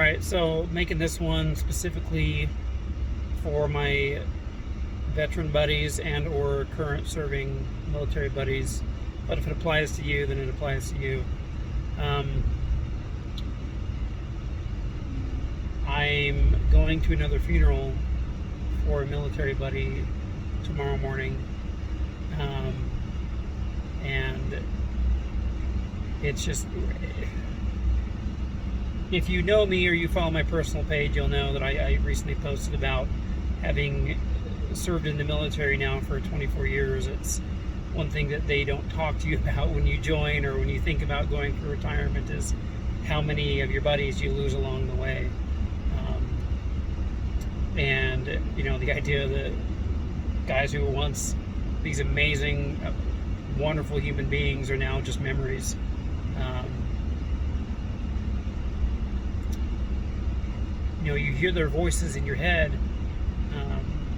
right, so making this one specifically for my veteran buddies and or current serving military buddies, but if it applies to you, then it applies to you. Um, I'm going to another funeral for a military buddy tomorrow morning, and it's just, if you know me or you follow my personal page, you'll know that I recently posted about having served in the military now for 24 years. It's one thing that they don't talk to you about when you join or when you think about going for retirement is how many of your buddies you lose along the way. And the idea that guys who were once these amazing, wonderful human beings are now just memories. You hear their voices in your head,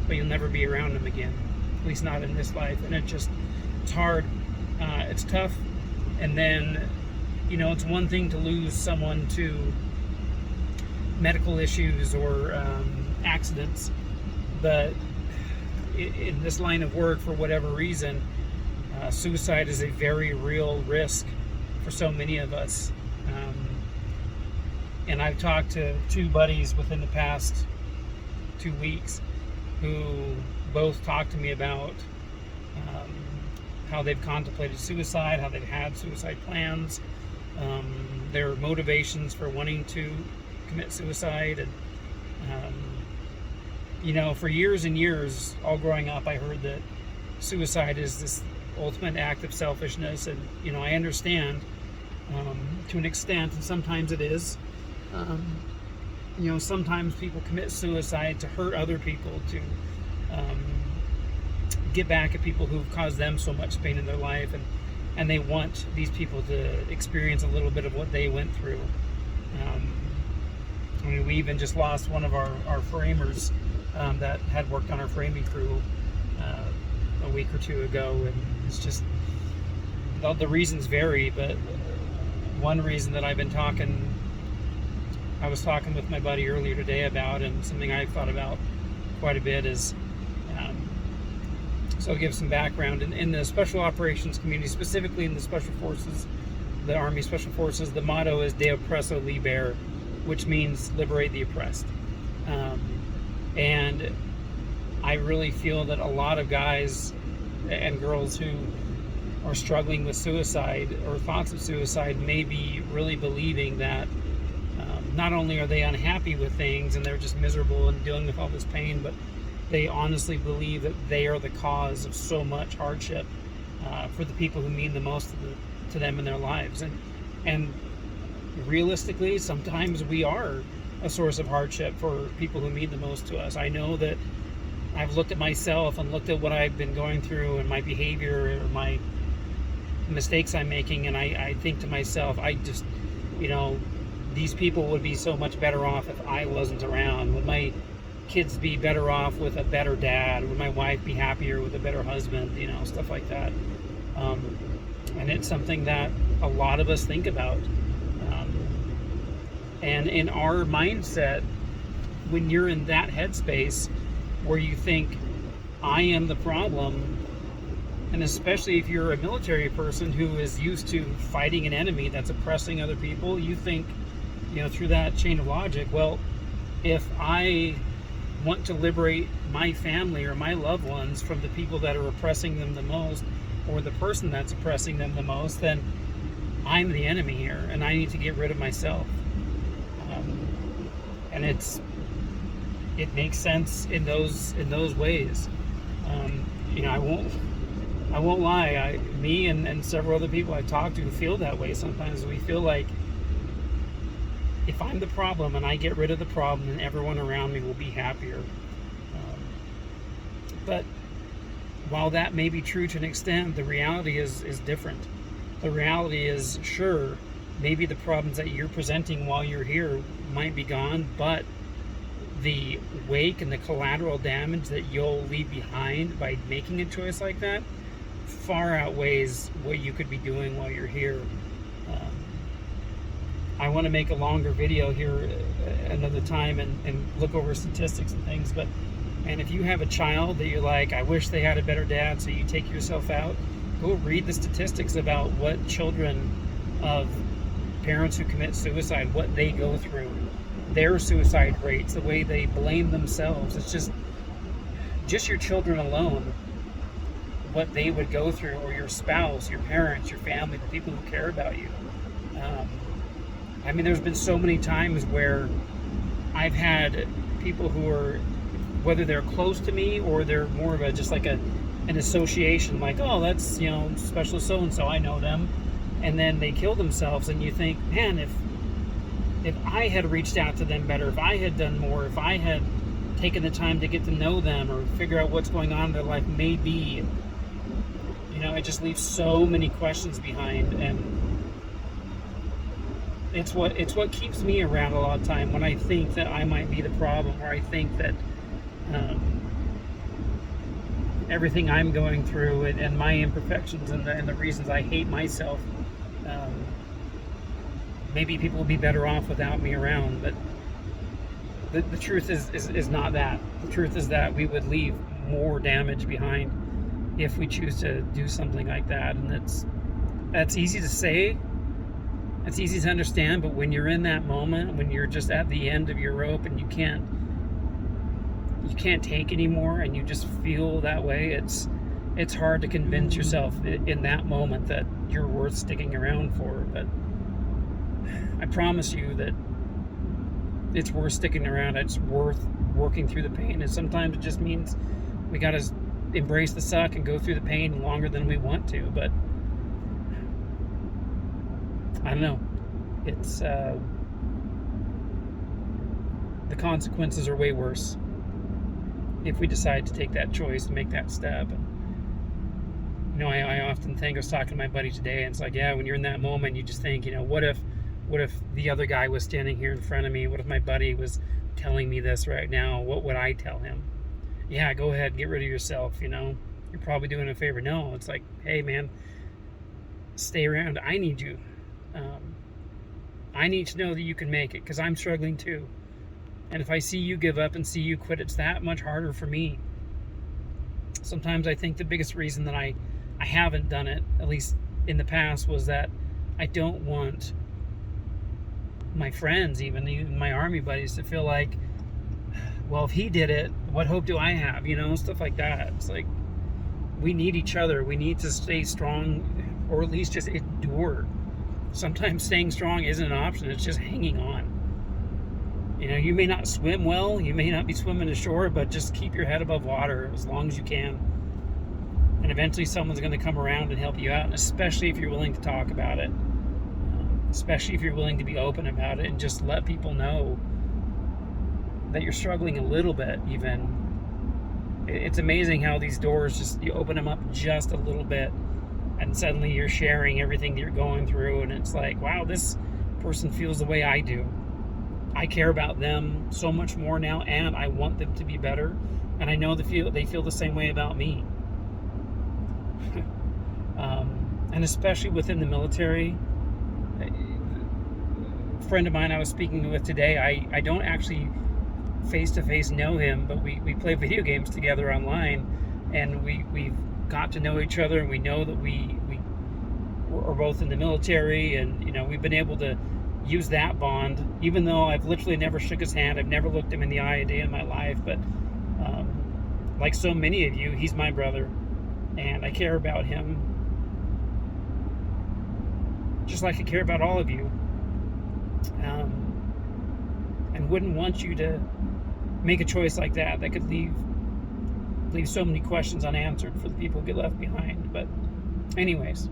but you'll never be around them again, at least not in this life. And it's hard, it's tough. And then, it's one thing to lose someone to medical issues or accidents, but in this line of work, for whatever reason, suicide is a very real risk for so many of us. And I've talked to two buddies within the past 2 weeks who both talked to me about how they've contemplated suicide, how they've had suicide plans, their motivations for wanting to commit suicide. And for years and years, all growing up, I heard that suicide is this ultimate act of selfishness. And I understand to an extent, and sometimes it is. Sometimes people commit suicide to hurt other people, to get back at people who've caused them so much pain in their life, and they want these people to experience a little bit of what they went through. We even just lost one of our framers that had worked on our framing crew a week or two ago, and it's just, the reasons vary, but one reason that I was talking with my buddy earlier today about, and something I've thought about quite a bit, is so I'll give some background. In the Special Operations community, specifically in the Special Forces, the Army Special Forces, the motto is De Oppresso Liber, which means liberate the oppressed. And I really feel that a lot of guys and girls who are struggling with suicide or thoughts of suicide may be really believing that not only are they unhappy with things and they're just miserable and dealing with all this pain, but they honestly believe that they are the cause of so much hardship for the people who mean the most to them in their lives. And realistically, sometimes we are a source of hardship for people who mean the most to us. I know that I've looked at myself and looked at what I've been going through and my behavior or my mistakes I'm making, and I think to myself, these people would be so much better off if I wasn't around. Would my kids be better off with a better dad? Would my wife be happier with a better husband? Stuff like that. And it's something that a lot of us think about. And in our mindset, when you're in that headspace where you think, I am the problem, and especially if you're a military person who is used to fighting an enemy that's oppressing other people, you think, through that chain of logic, well, if I want to liberate my family or my loved ones from the people that are oppressing them the most, or the person that's oppressing them the most, then I'm the enemy here, and I need to get rid of myself. And it makes sense in those ways. I won't lie. Me and several other people I talk to feel that way sometimes. We feel like if I'm the problem and I get rid of the problem, then everyone around me will be happier. But while that may be true to an extent, the reality is different. The reality is, sure, maybe the problems that you're presenting while you're here might be gone, but the wake and the collateral damage that you'll leave behind by making a choice like that far outweighs what you could be doing while you're here. I want to make a longer video here another time and look over statistics and things. But, and if you have a child that you're like, I wish they had a better dad, so you take yourself out, go read the statistics about what children of parents who commit suicide, what they go through, their suicide rates, the way they blame themselves. It's just your children alone, what they would go through, or your spouse, your parents, your family, the people who care about you. I mean, there's been so many times where I've had people who are, whether they're close to me or they're more of a just like an association, like, oh, that's, special so-and-so, I know them, and then they kill themselves, and you think, man, if I had reached out to them better, if I had done more, if I had taken the time to get to know them or figure out what's going on in their life, maybe, it just leaves so many questions behind. And it's what keeps me around a lot of time when I think that I might be the problem, or I think that everything I'm going through and my imperfections and the reasons I hate myself, maybe people would be better off without me around. But the truth is not that. The truth is that we would leave more damage behind if we choose to do something like that. And that's easy to say, it's easy to understand, but when you're in that moment, when you're just at the end of your rope and you can't take anymore, and you just feel that way, it's hard to convince yourself in that moment that you're worth sticking around for. But I promise you that it's worth sticking around. It's worth working through the pain, and sometimes it just means we gotta embrace the suck and go through the pain longer than we want to. But I don't know, it's the consequences are way worse if we decide to take that choice and make that step. I often think, I was talking to my buddy today, and it's like, yeah, when you're in that moment, you just think, what if the other guy was standing here in front of me? What if my buddy was telling me this right now? What would I tell him? Yeah, go ahead, get rid of yourself, you're probably doing a favor. No, it's like, hey man, stay around. I need you. I need to know that you can make it, because I'm struggling too. And if I see you give up and see you quit, it's that much harder for me. Sometimes I think the biggest reason that I haven't done it, at least in the past, was that I don't want my friends, even my army buddies, to feel like, well, if he did it, what hope do I have? Stuff like that. It's like, we need each other. We need to stay strong, or at least just endure. Sometimes staying strong isn't an option. It's just hanging on. You may not swim well, you may not be swimming ashore, but just keep your head above water as long as you can. And eventually someone's going to come around and help you out, and especially if you're willing to talk about it. Especially if you're willing to be open about it and just let people know that you're struggling a little bit even. It's amazing how these doors, you open them up just a little bit, and suddenly you're sharing everything that you're going through, and it's like, wow, this person feels the way I do. I care about them so much more now, and I want them to be better, and I know they feel the same way about me. And especially within the military, a friend of mine I was speaking with today, I don't actually face-to-face know him, but we play video games together online, and we've got to know each other, and we know that we are both in the military, and we've been able to use that bond, even though I've literally never shook his hand, I've never looked him in the eye a day in my life. But like so many of you, he's my brother, and I care about him just like I care about all of you, and wouldn't want you to make a choice like that could leave so many questions unanswered for the people who get left behind. But anyways,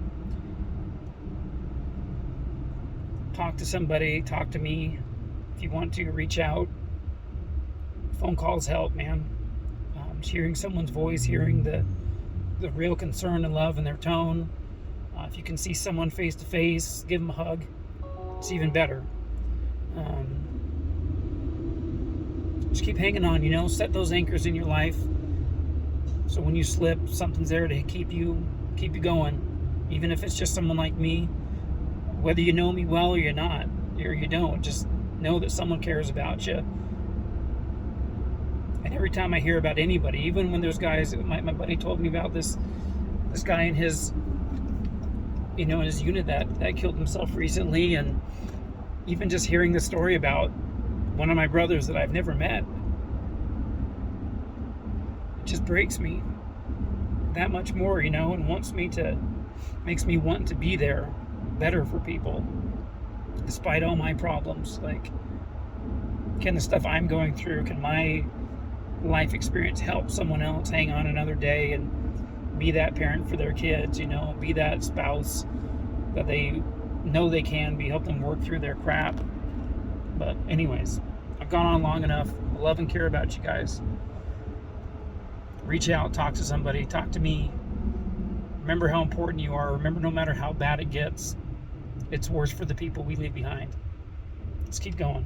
talk to somebody, talk to me. If you want to, reach out. Phone calls help, man. Just hearing someone's voice, hearing the real concern and love in their tone. If you can see someone face to face, give them a hug. It's even better. Just keep hanging on, set those anchors in your life, so when you slip, something's there to keep you going. Even if it's just someone like me, whether you know me well or you're not, or you don't. Just know that someone cares about you. And every time I hear about anybody, even when there's guys, my buddy told me about this guy in his, in his unit that killed himself recently, and even just hearing the story about one of my brothers that I've never met, it just breaks me that much more, and makes me want to be there better for people, despite all my problems. Like, can the stuff I'm going through, can my life experience help someone else hang on another day and be that parent for their kids, be that spouse that they know they can be, help them work through their crap. But anyways, I've gone on long enough. I love and care about you guys. Reach out, talk to somebody, talk to me. Remember how important you are. Remember, no matter how bad it gets, it's worse for the people we leave behind. Let's keep going.